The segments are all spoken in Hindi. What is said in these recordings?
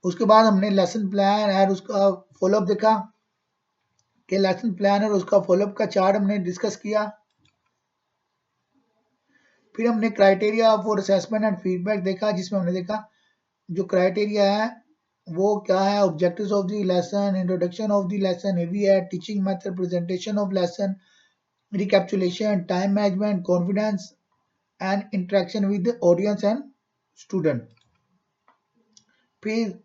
उसके बाद हमने लेसन प्लान और उसका फॉलोअप देखा कि लेसन प्लान और उसका फॉलोअप का चार्ट हमने डिस्कस किया। फिर हमने criteria for assessment and feedback देखा, जिसमें हमने देखा जो क्राइटेरिया है वो क्या है, objectives of the lesson, introduction of the lesson, heavy है, teaching method, presentation of lesson, recapitulation, time management, confidence and interaction with audience and student. फिर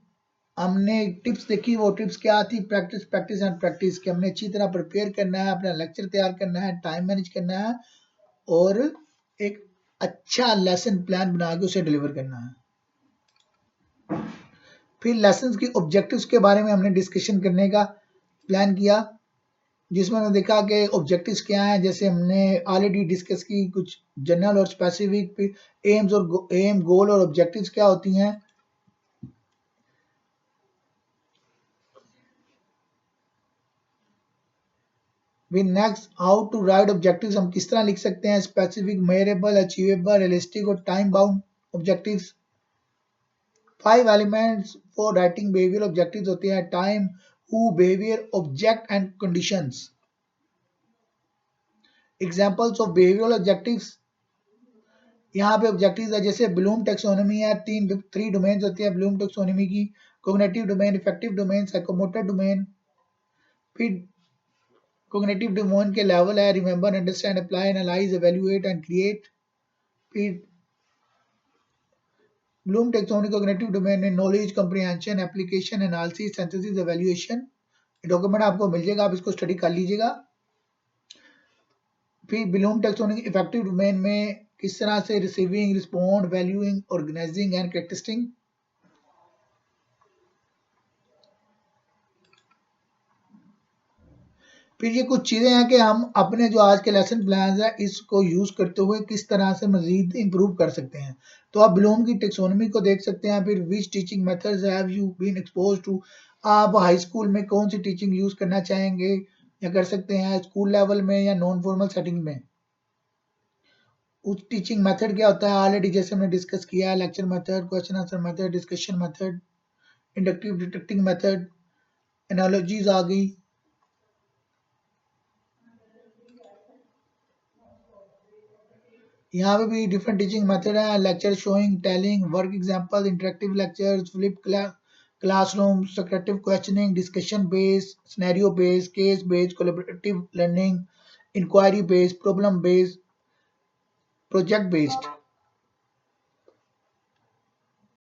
हमने टिप्स देखी, वो टिप्स क्या थी, प्रैक्टिस प्रैक्टिस एंड प्रैक्टिस, कि हमने अच्छी तरह प्रिपेयर करना है, अपना लेक्चर तैयार करना है, टाइम मैनेज करना है और एक अच्छा लेसन प्लान बना के उसे डिलीवर करना है। फिर लेसन की ऑब्जेक्टिव्स के बारे में हमने डिस्कशन करने का प्लान किया, जिसमें हमने देखा कि ऑब्जेक्टिव्स क्या हैं, जैसे हमने ऑलरेडी डिस्कस की कुछ जनरल और स्पेसिफिक, फिर एम्स और एम गोल और ऑब्जेक्टिव्स क्या होती हैं। फिर next how to write objectives, हम किस तरह लिख सकते हैं, स्पेसिफिक, मेजरेबल, अचीवेबल, रियलिस्टिक और time bound objectives. 5 elements for writing behaviour objectives होते हैं, time, who, behaviour, object and conditions. Examples of behavioural objectives, यहाँ पे ऑब्जेक्टिव्स है जैसे ब्लूम टेक्सोनोमी है, थ्री डोमेन्स होती है ब्लूम टेक्सोनोमी की, cognitive domain, affective domain, psychomotor domain. फिर कोग्निटिव डोमेन के लेवल है remember, understand, apply, analyse, evaluate and create. फिर ब्लूम टेक्सोनोमी कोग्निटिव डोमेन में knowledge, comprehension, application, analysis, synthesis, evaluation. Document आपको मिल जाएगा, आप इसको स्टडी कर लीजिएगा। फिर ब्लूम टेक्सोनोमी इफेक्टिव डोमेन में किस तरह से receiving, respond, valuing, organising and testing. फिर ये कुछ चीज़ें हैं कि हम अपने जो आज के लेसन प्लान है इसको यूज़ करते हुए किस तरह से मजीद इम्प्रूव कर सकते हैं। तो आप ब्लूम की टेक्सोनोमी को देख सकते हैं। फिर which teaching methods have you been expose to, आप हाई स्कूल में कौन सी टीचिंग यूज़ करना चाहेंगे या कर सकते हैं, स्कूल लेवल में या नॉन फॉर्मल सेटिंग में। उस टीचिंग मेथड क्या होता है, ऑलरेडी जैसे हमने डिस्कस किया है, lecture method, question answer method, discussion method, inductive detecting method, analogies आ गई। यहाँ पे भी डिफरेंट टीचिंग मेथड है, lecture, showing, telling, work example, interactive lectures, flip classroom, Socratic questioning, discussion based, scenario based, case based, collaborative learning, inquiry based, problem based, project based.